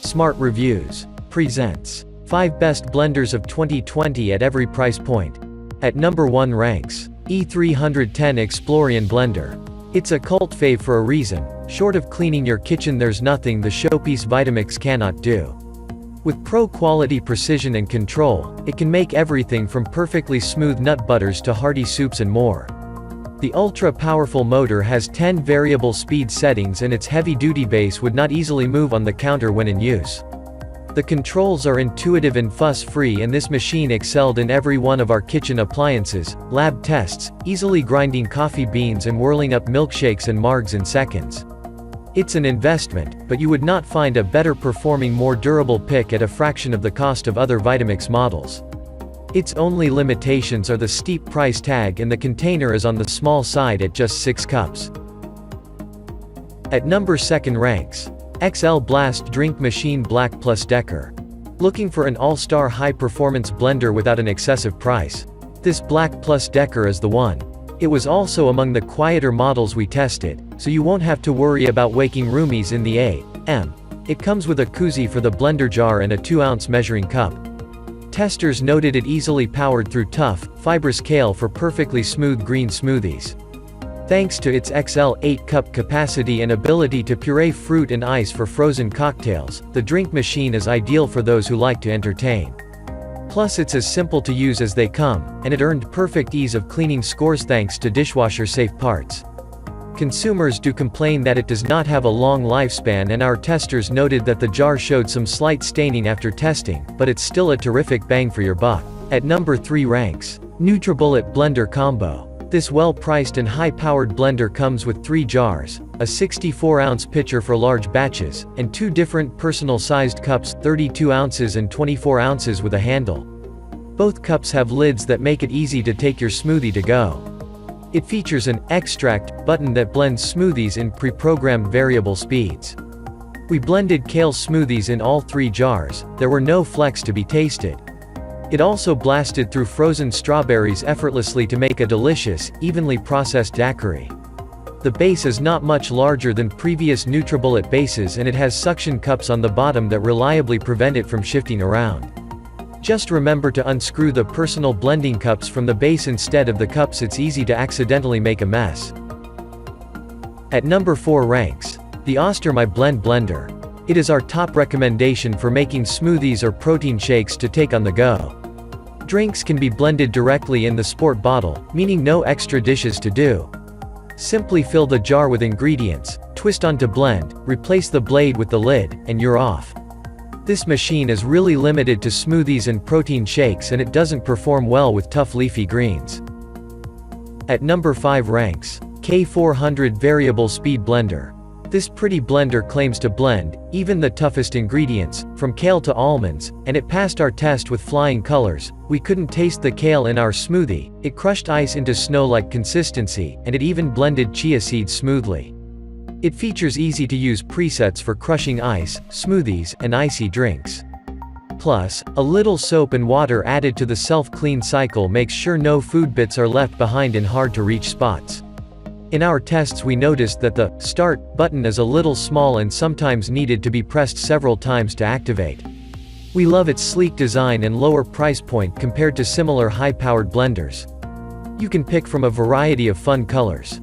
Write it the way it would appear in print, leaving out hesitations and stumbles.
Smart Reviews presents 5 Best Blenders of 2020 at every price point. At number 1 ranks E310 Explorian Blender. It's a cult fave for a reason. Short of cleaning your kitchen, there's nothing the showpiece Vitamix cannot do. With pro-quality precision and control, it can make everything from perfectly smooth nut butters to hearty soups and more. The ultra-powerful motor has 10 variable speed settings, and its heavy-duty base would not easily move on the counter when in use. The controls are intuitive and fuss-free, and this machine excelled in every one of our kitchen appliances, lab tests, easily grinding coffee beans and whirling up milkshakes and margs in seconds. It's an investment, but you would not find a better performing, more durable pick at a fraction of the cost of other Vitamix models. Its only limitations are the steep price tag, and the container is on the small side at just 6 cups. At number 2 ranks XL Blast Drink Machine Black Plus Decker. Looking for an all-star high-performance blender without an excessive price? This Black Plus Decker is the one. It was also among the quieter models we tested, so you won't have to worry about waking roomies in the AM. It comes with a koozie for the blender jar and a 2-ounce measuring cup. Testers noted it easily powered through tough, fibrous kale for perfectly smooth green smoothies. Thanks to its XL 8-cup capacity and ability to puree fruit and ice for frozen cocktails, the drink machine is ideal for those who like to entertain. Plus, it's as simple to use as they come, and it earned perfect ease of cleaning scores thanks to dishwasher-safe parts. Consumers do complain that it does not have a long lifespan, and our testers noted that the jar showed some slight staining after testing, but it's still a terrific bang for your buck. At number 3 ranks NUTRIBULLET Blender Combo. This well-priced and high-powered blender comes with 3 jars, a 64-ounce pitcher for large batches, and 2 different personal-sized cups, 32 ounces and 24 ounces with a handle. Both cups have lids that make it easy to take your smoothie to go. It features an extract button that blends smoothies in pre-programmed variable speeds. We blended kale smoothies in all 3 jars. There were no flecks to be tasted. It also blasted through frozen strawberries effortlessly to make a delicious, evenly processed daiquiri. The base is not much larger than previous NUTRIBULLET bases, and it has suction cups on the bottom that reliably prevent it from shifting around. Just remember to unscrew the personal blending cups from the base instead of the cups. It's easy to accidentally make a mess. At number 4 ranks the Oster My Blend Blender. It is our top recommendation for making smoothies or protein shakes to take on the go. Drinks can be blended directly in the sport bottle, meaning no extra dishes to do. Simply fill the jar with ingredients, twist on to blend, replace the blade with the lid, and you're off. This machine is really limited to smoothies and protein shakes, and it doesn't perform well with tough leafy greens. At number 5 ranks K400 Variable Speed Blender. This pretty blender claims to blend even the toughest ingredients, from kale to almonds, and it passed our test with flying colors. We couldn't taste the kale in our smoothie, it crushed ice into snow-like consistency, and it even blended chia seeds smoothly. It features easy-to-use presets for crushing ice, smoothies, and icy drinks. Plus, a little soap and water added to the self-clean cycle makes sure no food bits are left behind in hard-to-reach spots. In our tests, we noticed that the Start button is a little small and sometimes needed to be pressed several times to activate. We love its sleek design and lower price point compared to similar high-powered blenders. You can pick from a variety of fun colors.